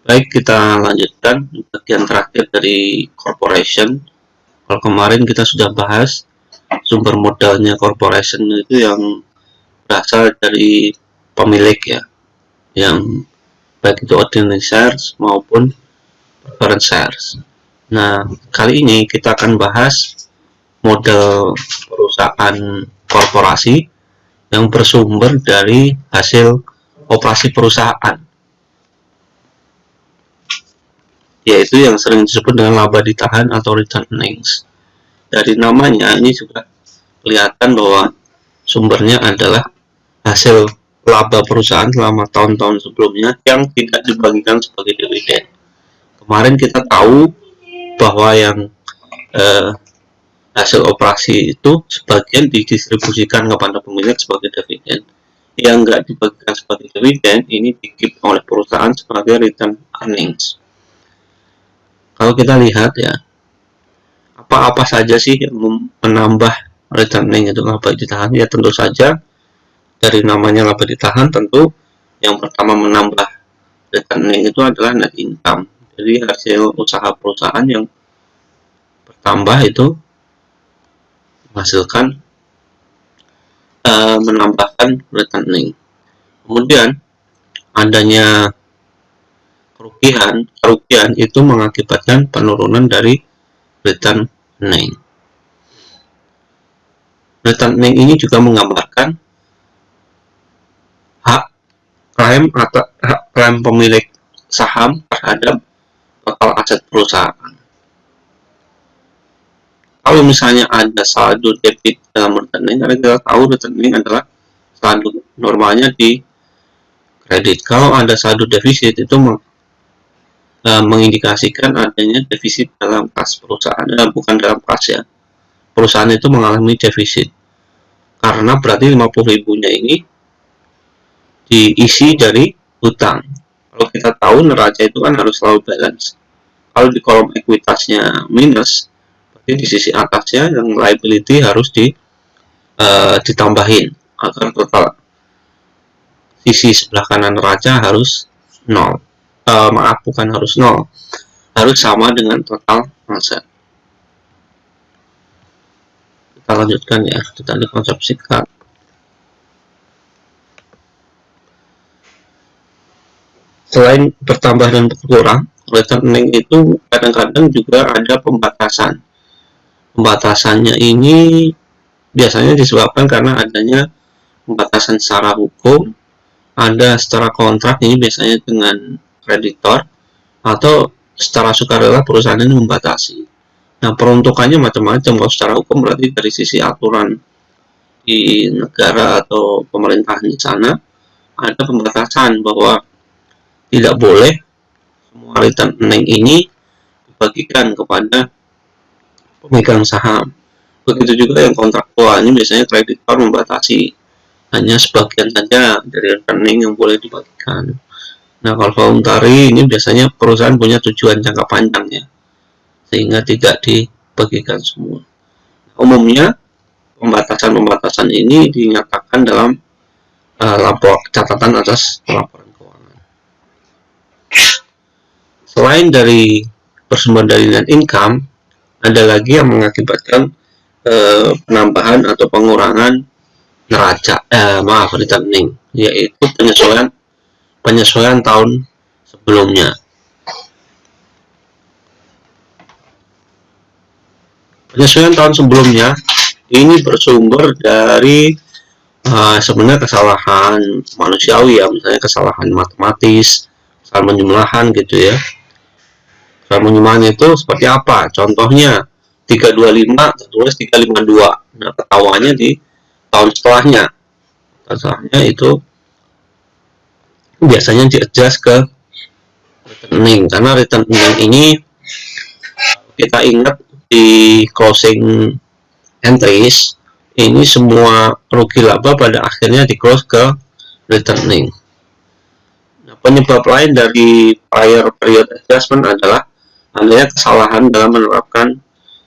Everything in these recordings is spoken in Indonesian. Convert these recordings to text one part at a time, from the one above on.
Baik, kita lanjutkan bagian terakhir dari corporation. Kalau kemarin kita sudah bahas sumber modalnya corporation itu yang berasal dari pemilik ya, yang baik itu ordinary shares maupun preferred shares. Nah, kali ini kita akan bahas model perusahaan korporasi yang bersumber dari hasil operasi perusahaan, yaitu yang sering disebut dengan laba ditahan atau return earnings. Dari namanya ini juga kelihatan bahwa sumbernya adalah hasil laba perusahaan selama tahun-tahun sebelumnya yang tidak dibagikan sebagai dividen. Kemarin kita tahu bahwa yang hasil operasi itu sebagian didistribusikan kepada pemilik sebagai dividen. Yang nggak dibagikan sebagai dividen ini dikip oleh perusahaan sebagai return earnings. Kalau kita lihat ya, apa saja sih yang menambah return earnings itu laba ditahan? Ya tentu saja dari namanya laba ditahan, tentu yang pertama menambah return earnings itu adalah net income. Jadi hasil usaha perusahaan yang bertambah itu menghasilkan menambahkan return earnings. Kemudian adanya kerugian itu mengakibatkan penurunan dari return earnings. Return earnings ini juga menggambarkan hak klaim pemilik saham terhadap total aset perusahaan. Kalau misalnya ada saldo debit dalam return earnings, karena kita tahu return earnings adalah saldo normalnya di kredit. Kalau ada saldo defisit, itu mengindikasikan adanya defisit dalam kas perusahaan, bukan dalam kas ya. Perusahaan itu mengalami defisit karena berarti 50.000-nya ini diisi dari hutang. Kalau kita tahu neraca itu kan harus selalu balance. Kalau di kolom ekuitasnya minus, berarti di sisi atasnya yang liability harus ditambahin agar total sisi sebelah kanan neraca harus 0. Maaf, bukan harus 0, harus sama dengan total aset. Kita lanjutkan ya, kita di konsep singkat. Selain bertambah dan berkurang, return earnings itu kadang-kadang juga ada pembatasan. Pembatasannya ini biasanya disebabkan karena adanya pembatasan secara hukum, ada secara kontrak, ini biasanya dengan kreditor, atau secara sukarela perusahaan ini membatasi. Nah, peruntukannya macam-macam. Kalau secara hukum berarti dari sisi aturan di negara atau pemerintahan di sana ada pembatasan bahwa tidak boleh semua return earnings ini dibagikan kepada pemegang saham. Begitu juga yang kontraktual, ini biasanya kreditor membatasi hanya sebagian saja dari return earnings yang boleh dibagikan. Nah, kalau voluntary ini biasanya perusahaan punya tujuan jangka panjang ya, sehingga tidak dibagikan semua. Umumnya pembatasan-pembatasan ini dinyatakan dalam catatan atas laporan keuangan. Selain dari bersumber dari net income, ada lagi yang mengakibatkan penambahan atau pengurangan neraca, return earnings, yaitu penyesuaian tahun sebelumnya. Penyesuaian tahun sebelumnya ini bersumber dari sebenarnya kesalahan manusiawi ya, misalnya kesalahan matematis, kesalahan penjumlahan gitu ya. Kesalahan penjumlahan itu seperti apa? Contohnya 325 tertulis 352. Nah, ketahuannya di tahun setelahnya. Setelahnya itu biasanya di-adjust ke return earnings, karena return earnings ini kita ingat di closing entries ini semua rugi laba pada akhirnya di close ke return earnings. Nah, penyebab lain dari prior period adjustment adalah adanya kesalahan dalam menerapkan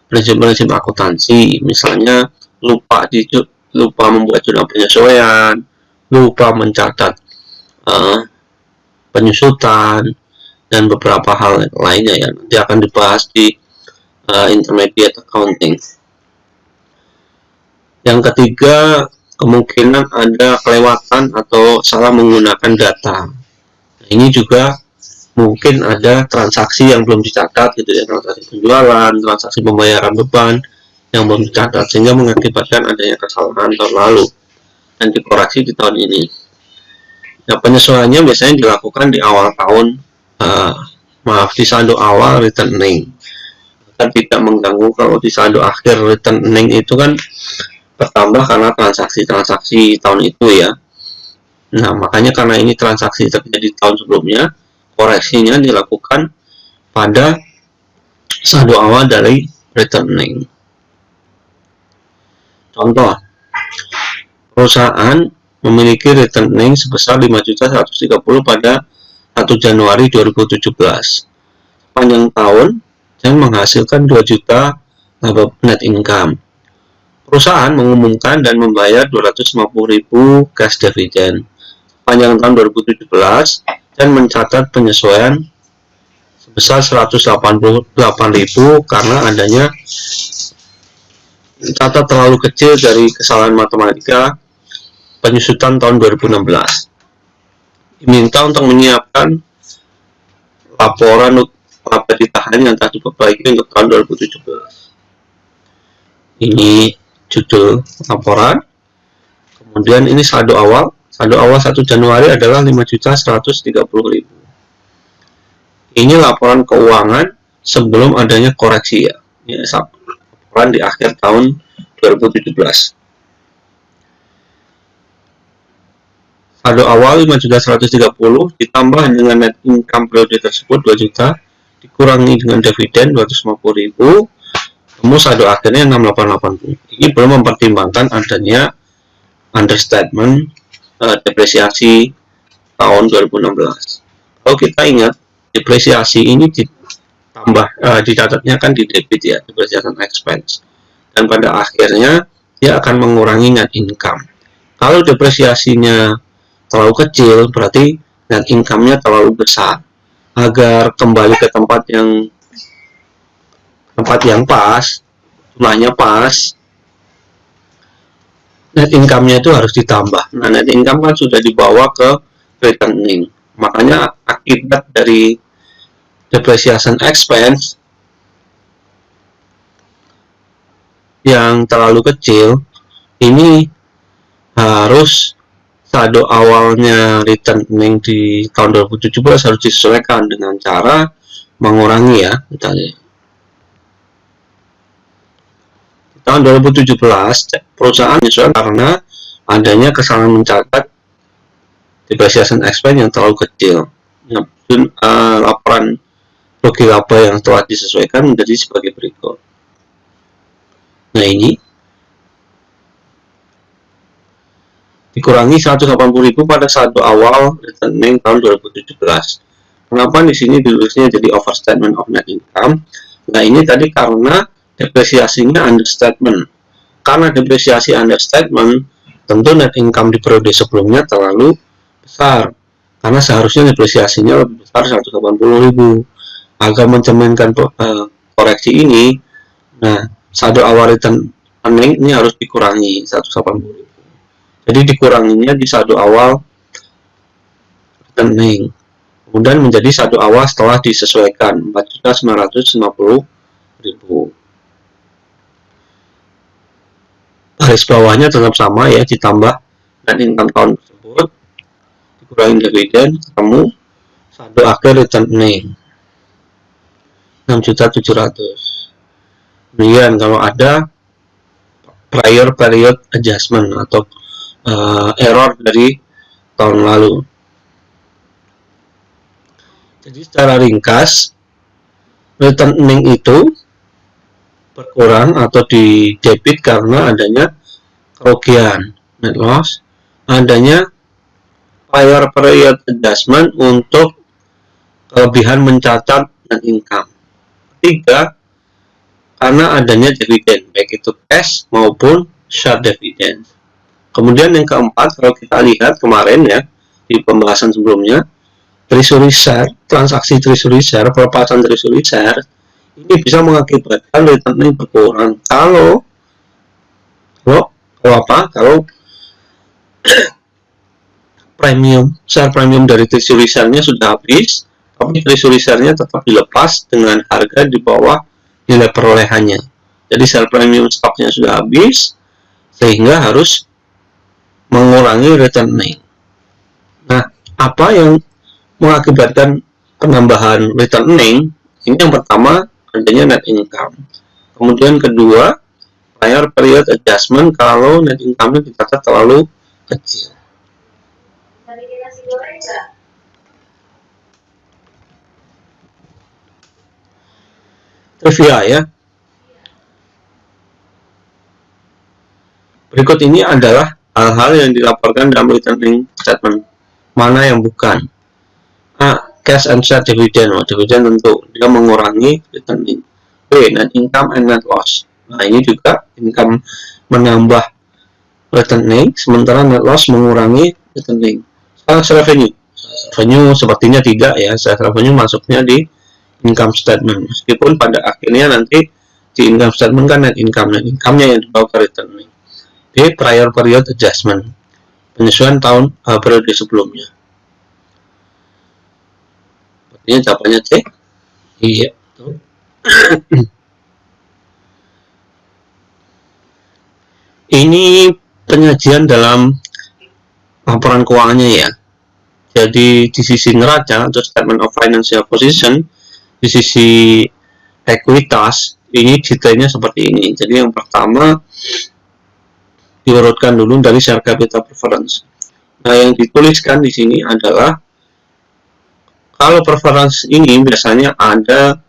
prinsip-prinsip akuntansi, misalnya lupa membuat jurnal penyesuaian, lupa mencatat penyusutan, dan beberapa hal lainnya ya, nanti akan dibahas di intermediate accounting. Yang ketiga, kemungkinan ada kelewatan atau salah menggunakan data. Nah, ini juga mungkin ada transaksi yang belum dicatat gitu ya, transaksi penjualan, transaksi pembayaran beban yang belum dicatat, sehingga mengakibatkan adanya kesalahan tahun lalu dan dikoreksi di tahun ini. Nah, penyesuaiannya biasanya dilakukan di awal tahun, di saldo awal returning, kan tidak mengganggu kalau di saldo akhir returning itu kan bertambah karena transaksi-transaksi tahun itu ya. Nah, makanya karena ini transaksi terjadi tahun sebelumnya, koreksinya dilakukan pada saldo awal dari returning. Contoh, perusahaan memiliki returning sebesar 5.130 pada 1 Januari 2017. Sepanjang tahun dan menghasilkan 2 juta laba net income. Perusahaan mengumumkan dan membayar 250.000 cash dividend sepanjang tahun 2017 dan mencatat penyesuaian sebesar 188.000 karena adanya catat terlalu kecil dari kesalahan matematika penyusutan tahun 2016. Diminta untuk menyiapkan laporan laba ditahan yang telah diperbaiki untuk tahun 2017. Ini judul laporan. Kemudian ini saldo awal. Saldo awal 1 Januari adalah 5.130.000. Ini laporan keuangan sebelum adanya koreksi ya. Ini laporan di akhir tahun 2017. Saldo awal 5.130 ditambah dengan net income periode tersebut 2 juta dikurangi dengan dividen 250.000, temu saldo akhirnya 6880. Ini belum mempertimbangkan adanya understatement depresiasi tahun 2016. Kalau kita ingat, depresiasi ini dicatatnya kan di debit ya, depreciation expense, dan pada akhirnya dia akan mengurangi net income. Kalau depresiasinya terlalu kecil, berarti net income-nya terlalu besar. Agar kembali ke tempat yang pas, jumlahnya pas, net income-nya itu harus ditambah. Nah, net income kan sudah dibawa ke returning. Makanya akibat dari depreciation expense yang terlalu kecil, ini harus saldo awalnya returning di tahun 2017 harus disesuaikan dengan cara mengurangi ya, misalnya tahun 2017 perusahaan menyesuaikan karena adanya kesalahan mencatat depreciation expense yang terlalu kecil. Laporan rugi laba yang telah disesuaikan menjadi sebagai berikut. Nah, ini dikurangi 180.000 pada saldo awal returning tahun 2017. Kenapa di sini ditulisnya jadi overstatement of net income? Nah, ini tadi karena depresiasinya understatement. Karena depresiasi understatement, tentu net income di periode sebelumnya terlalu besar. Karena seharusnya depresiasinya lebih besar 180.000. Agar mencerminkan koreksi ini, nah saldo awal returning ini harus dikurangi 180.000. Jadi dikuranginya di saldo awal returning. Kemudian menjadi saldo awal setelah disesuaikan 4.950.000. Garis bawahnya tetap sama ya, ditambah net income tahun tersebut, dikurangi dividen, ketemu saldo akhir returning 6.700.000. Kemudian kalau ada prior period adjustment atau error dari tahun lalu. Jadi secara ringkas, returning itu berkurang atau di debit karena adanya kerugian net loss, adanya prior period adjustment untuk kelebihan mencatat net income. Ketiga, karena adanya dividen, baik itu cash maupun share dividend. Kemudian yang keempat, kalau kita lihat kemarin ya, di pembahasan sebelumnya, treasury share, transaksi treasury share, pelepasan treasury share ini bisa mengakibatkan returning berkurang kalau share premium dari treasury share-nya sudah habis, tapi treasury share-nya tetap dilepas dengan harga di bawah nilai perolehannya. Jadi share premium stoknya sudah habis, sehingga harus mengurangi returning. Nah, apa yang mengakibatkan penambahan returning? Ini yang pertama, adanya net income. Kemudian kedua, prior period adjustment kalau net income-nya dicatat terlalu kecil. Trivia ya. Berikut ini adalah hal-hal yang dilaporkan dalam returning statement. Mana yang bukan? A. Cash and share dividend. Dividend tentu dia mengurangi returning. B. Net income and net loss. Nah, ini juga income menambah returning, sementara net loss mengurangi returning. Sales revenue. Revenue sepertinya tidak ya. Sales revenue masuknya di income statement. Meskipun pada akhirnya nanti di income statement kan net income-nya yang dibawa ke returning. D. Prior period adjustment. Penyesuaian tahun periode sebelumnya. Sepertinya jawabannya C. Iya. Ini penyajian dalam laporan keuangannya ya. Jadi di sisi neraca atau statement of financial position, di sisi ekuitas ini detailnya seperti ini. Jadi yang pertama diurutkan dulu dari share capital preference. Nah, yang dituliskan di sini adalah kalau preference ini biasanya ada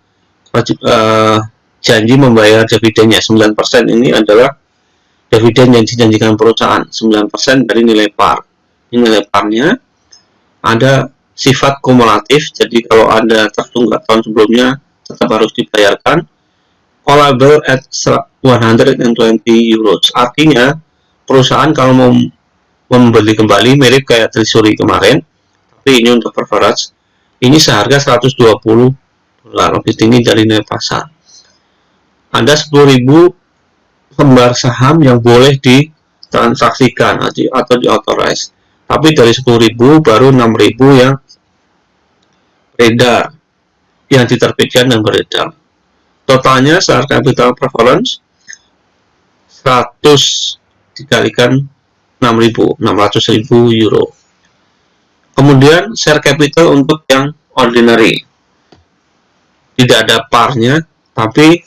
janji membayar dividennya 9%. Ini adalah dividen yang dijanjikan perusahaan, 9% dari nilai par. Ini nilai parnya ada sifat kumulatif, jadi kalau ada tertunggak tahun sebelumnya tetap harus dibayarkan. Callable at 120 euros. Artinya perusahaan kalau mau membeli kembali mirip kayak treasury kemarin, tapi ini untuk preference, ini seharga 120 dolar, lebih tinggi dari nilai pasar. Ada 10.000 lembar saham yang boleh ditransaksikan atau di-authorize. Tapi dari 10.000 baru 6.000 yang beredar, yang diterbitkan dan beredar. Totalnya share capital preference 100 dikalikan 600.000 euro. Kemudian share capital untuk yang ordinary. Tidak ada parnya, tapi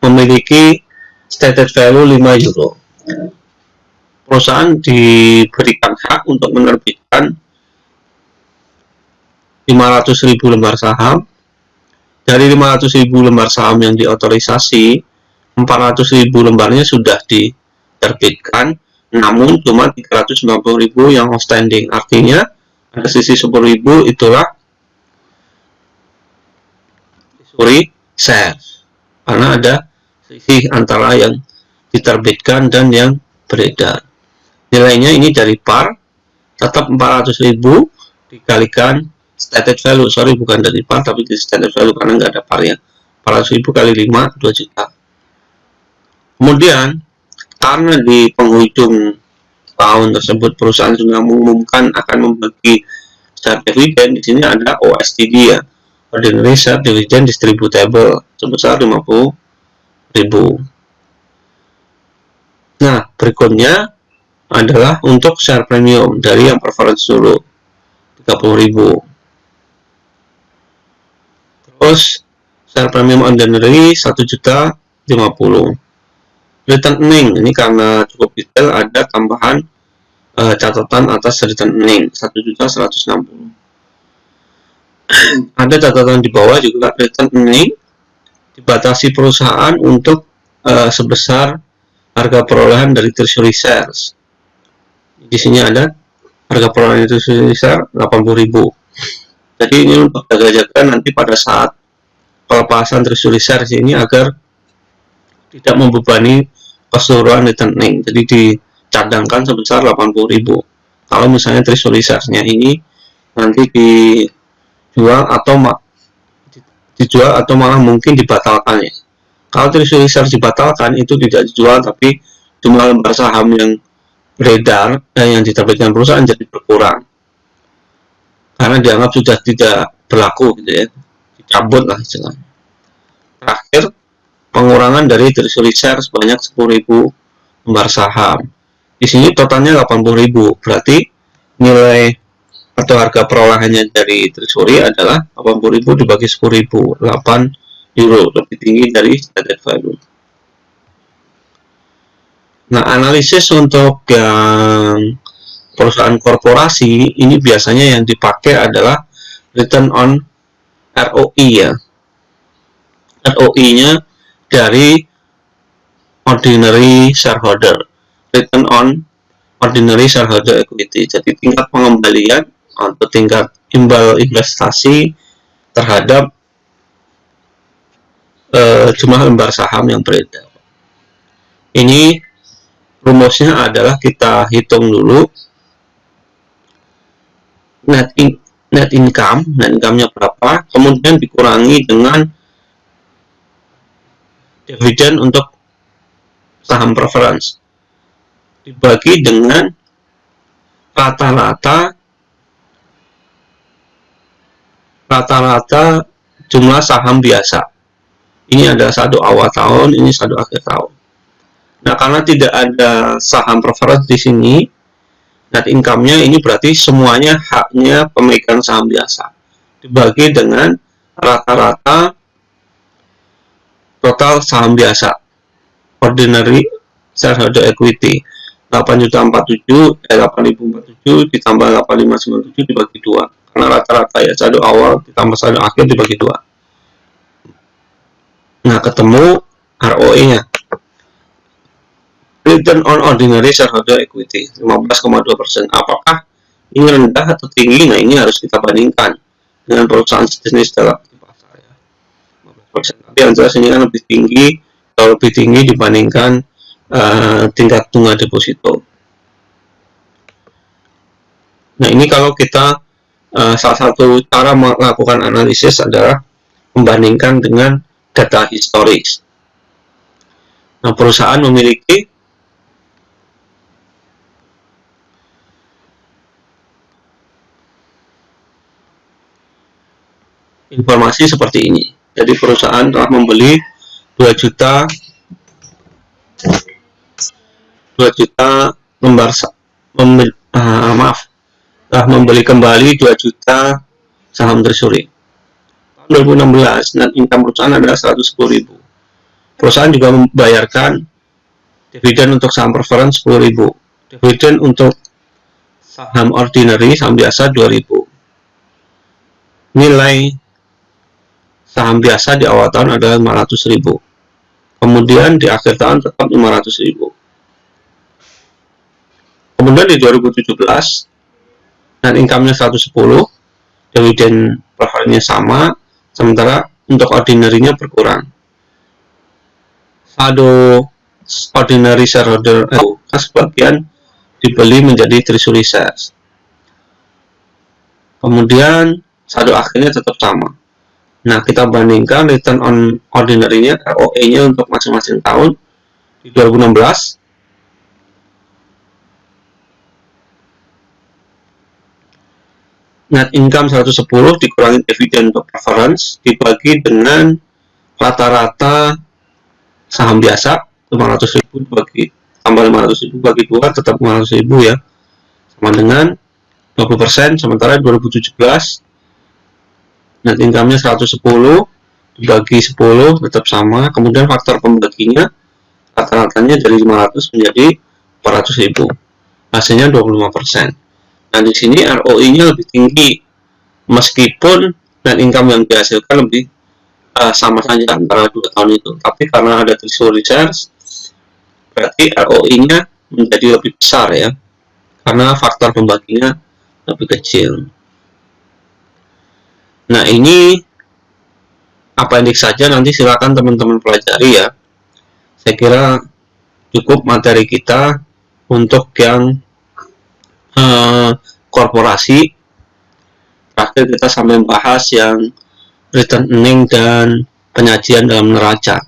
memiliki stated value 5 euro. Perusahaan diberikan hak untuk menerbitkan 500.000 lembar saham. Dari 500.000 lembar saham yang diotorisasi, 400.000 lembarnya sudah diterbitkan, namun cuma 390.000 yang outstanding. Artinya ada sisi 10.000 itulah treasury shares, karena ada sisi antara yang diterbitkan dan yang beredar. Nilainya ini dari par, tetap 400.000 dikalikan stated value, bukan dari par tapi di stated value karena nggak ada par ya. 400.000 kali 5, 2 juta. Kemudian karena di penghujung tahun tersebut perusahaan sudah mengumumkan akan membagi share dividend, di sini ada OSTD ya, ordinary share dividend distributable sebesar 50.000. Nah, berikutnya adalah untuk share premium dari yang preference dulu 30.000. Terus share premium ordinary 1.050.000. Returning ini karena cukup detail ada tambahan catatan atas returning 1.160.000. Ada catatan di bawah juga returning dibatasi perusahaan untuk sebesar harga perolehan dari treasury shares. Di sini ada harga perolehan treasury share 80.000. Jadi ini untuk jaga-jaga nanti pada saat pelepasan treasury shares ini agar tidak membebani keseluruhan returning. Jadi dicadangkan sebesar 80.000. Kalau misalnya treasury shares-nya ini nanti dijual atau malah mungkin dibatalkan ya. Kalau treasury shares dibatalkan itu tidak dijual, tapi jumlah lembar saham yang beredar dan yang diterbitkan perusahaan jadi berkurang karena dianggap sudah tidak berlaku gitu ya, dicabut lah istilahnya. Terakhir, pengurangan dari treasury shares sebanyak 10.000 lembar saham. Di sini totalnya 80.000, berarti nilai atau harga perolehannya dari treasury adalah 80.000 dibagi 10.000, 8 euro, lebih tinggi dari stated value. Nah, analisis untuk yang perusahaan korporasi ini biasanya yang dipakai adalah return on ROE ya. ROE-nya dari ordinary shareholder, return on ordinary shareholder equity. Jadi tingkat pengembalian atau tingkat imbal investasi terhadap jumlah lembar saham yang beredar. Ini rumusnya adalah kita hitung dulu net income-nya berapa, kemudian dikurangi dengan dividen untuk saham preference, dibagi dengan rata-rata jumlah saham biasa. Ini adalah satu awal tahun, ini satu akhir tahun. Nah, karena tidak ada saham preference di sini, net income-nya ini berarti semuanya haknya pemegang saham biasa, dibagi dengan rata-rata total saham biasa, ordinary shareholder equity, 8.047 ditambah 8.597 dibagi 2, karena rata-rata ya, satu awal ditambah satu akhir dibagi 2. Nah, ketemu ROE-nya, return on ordinary shareholder equity, 15,2%. Apakah ini rendah atau tinggi? Nah, ini harus kita bandingkan dengan perusahaan sejenis dalam pasar ya. 15%. Tapi yang jelas ini kan lebih tinggi dibandingkan tingkat bunga deposito. Nah, ini kalau kita salah satu cara melakukan analisis adalah membandingkan dengan data historis. Nah, perusahaan memiliki informasi seperti ini. Jadi perusahaan telah membeli 2 juta lembar telah membeli kembali 2 juta saham treasury. Tahun 2016 net income perusahaan adalah 110.000. Perusahaan juga membayarkan dividen untuk saham preference 10.000, dividen untuk saham ordinary saham biasa 2.000. Nilai saham biasa di awal tahun adalah 500.000. Kemudian di akhir tahun tetap 500.000. Kemudian di 2017 net income-nya 110, dividen preferennya sama, sementara untuk ordinary-nya berkurang. Saldo ordinary shareholder sebagian dibeli menjadi treasury shares. Kemudian saldo akhirnya tetap sama. Nah, kita bandingkan return on ordinary-nya, ROE-nya untuk masing-masing tahun. Di 2016, net income 110 dikurangi dividen untuk preference, dibagi dengan rata-rata saham biasa, 500.000 dibagi tambah 500.000 bagi 2, tetap 500.000 ya, sama dengan 20%. Sementara 2017 net income-nya 110 dibagi 10 tetap sama, kemudian faktor pembaginya rata-ratanya dari 500 menjadi 400.000, hasilnya 25%. Nah, di sini ROE-nya lebih tinggi meskipun net income yang dihasilkan lebih sama saja antara 2 tahun itu, tapi karena ada treasury shares berarti ROE-nya menjadi lebih besar ya, karena faktor pembaginya lebih kecil. Nah, ini appendix saja, nanti silakan teman-teman pelajari ya. Saya kira cukup materi kita untuk yang korporasi. terakhir kita sampai bahas yang return earning dan penyajian dalam neraca.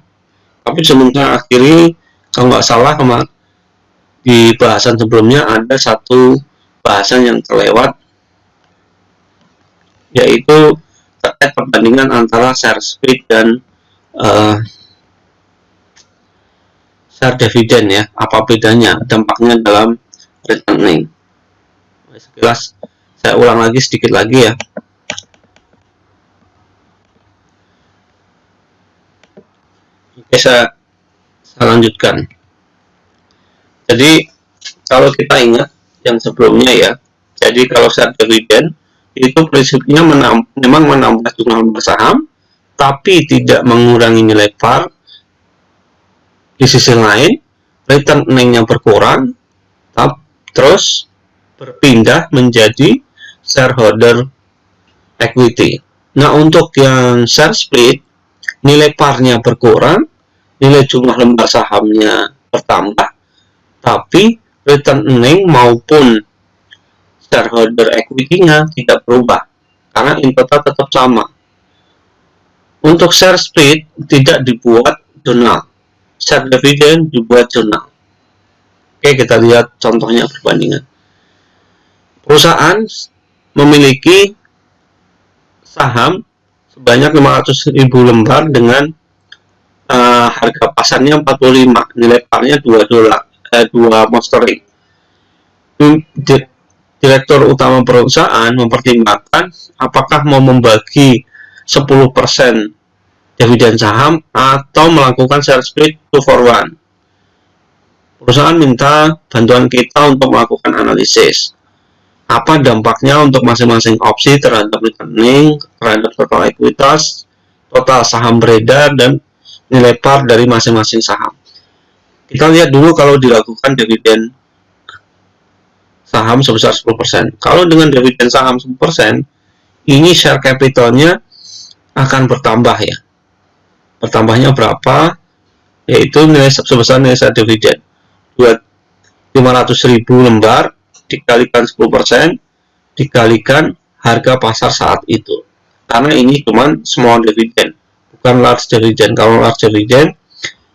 Tapi sementara akhiri, kalau nggak salah di bahasan sebelumnya ada satu bahasan yang terlewat, yaitu terkait perbandingan antara share split dan share dividend ya. Apa bedanya, dampaknya dalam return earning. Sekilas saya ulang lagi sedikit lagi ya. Oke, saya lanjutkan. Jadi kalau kita ingat yang sebelumnya ya, jadi kalau share dividend itu prinsipnya memang menambah jumlah lembar saham, tapi tidak mengurangi nilai par. Di sisi lain, return earning-nya berkurang, terus berpindah menjadi shareholder equity. Nah, untuk yang share split, nilai par-nya berkurang, nilai jumlah lembar sahamnya bertambah, tapi return earning maupun shareholder equity-nya tidak berubah, karena inputnya tetap sama. Untuk share split tidak dibuat jurnal, share dividend dibuat jurnal. Oke, kita lihat contohnya perbandingan. Perusahaan memiliki saham sebanyak 500.000 lembar dengan harga pasarnya 45, nilai par-nya $2 monster. Direktur utama perusahaan mempertimbangkan apakah mau membagi 10% dividen saham atau melakukan share split 2-for-1. Perusahaan minta bantuan kita untuk melakukan analisis. Apa dampaknya untuk masing-masing opsi terhadap return earning, terhadap total ekuitas, total saham beredar, dan nilai par dari masing-masing saham. Kita lihat dulu kalau dilakukan dividen saham sebesar 10%. Kalau dengan dividen saham 10%, ini share capitalnya akan bertambah ya. Bertambahnya berapa? Yaitu nilai sebesar nilai share dividen 500.000 lembar dikalikan 10% dikalikan harga pasar saat itu. Karena ini cuma small dividend, bukan large dividend. Kalau large dividend,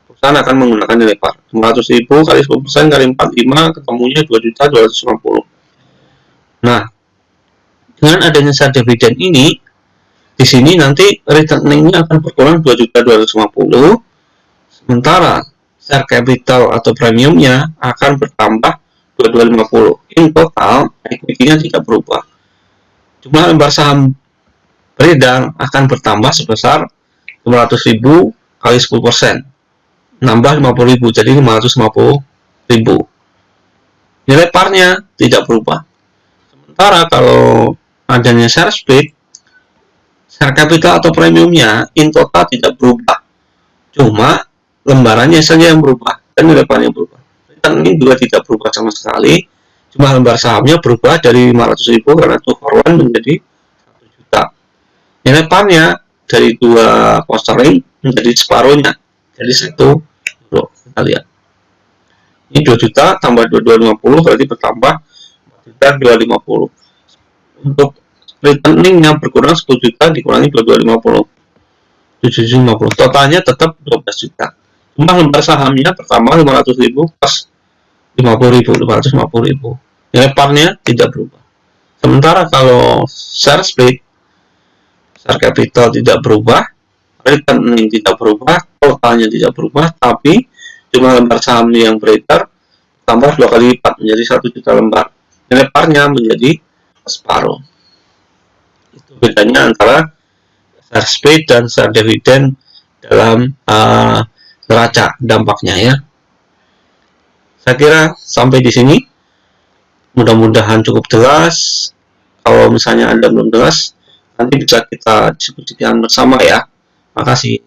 perusahaan akan menggunakan nilai par. 500.000 kali 10% kali 45 ketemunya 2.250. Nah, dengan adanya share dividend ini, di sini nanti return earning-nya akan berkurang 2.250, sementara share capital atau premiumnya akan bertambah 2.250. In total, equity-nya tidak berubah. Jumlah lembar saham beredar akan bertambah sebesar 500.000 kali 10%. Nambah 50.000, jadi 550.000. Nilai par-nya tidak berubah. Sementara kalau adanya share split, share capital atau premiumnya in total tidak berubah. Cuma lembarannya saja yang berubah dan nilai par-nya berubah. Return ini juga tidak berubah sama sekali. Cuma lembar sahamnya berubah dari 500.000 karena 2-for-1 menjadi 1 juta. Nilai par-nya dari 2 postering menjadi separuhnya, jadi 1 euro. Kita lihat. Ini 2 juta tambah 2.250 berarti bertambah 4.250. Untuk return earning-nya berkurang 10 juta dikurangi 2.250. 750. Totalnya tetap 12 juta. Cuma lembar sahamnya bertambah 500.000 plus 550.000. Nilai par-nya tidak berubah. Sementara kalau share split, share capital tidak berubah, return earning tidak berubah, totalnya tidak berubah, tapi jumlah lembar saham yang beredar tambah 2 kali lipat menjadi 1 juta lembar. Nilai par-nya menjadi separuh. Itu bedanya antara share split dan share dividend dalam neraca dampaknya ya. Saya kira sampai di sini. Mudah-mudahan cukup jelas. Kalau misalnya Anda belum jelas, nanti bisa kita diskusikan bersama ya. Makasih.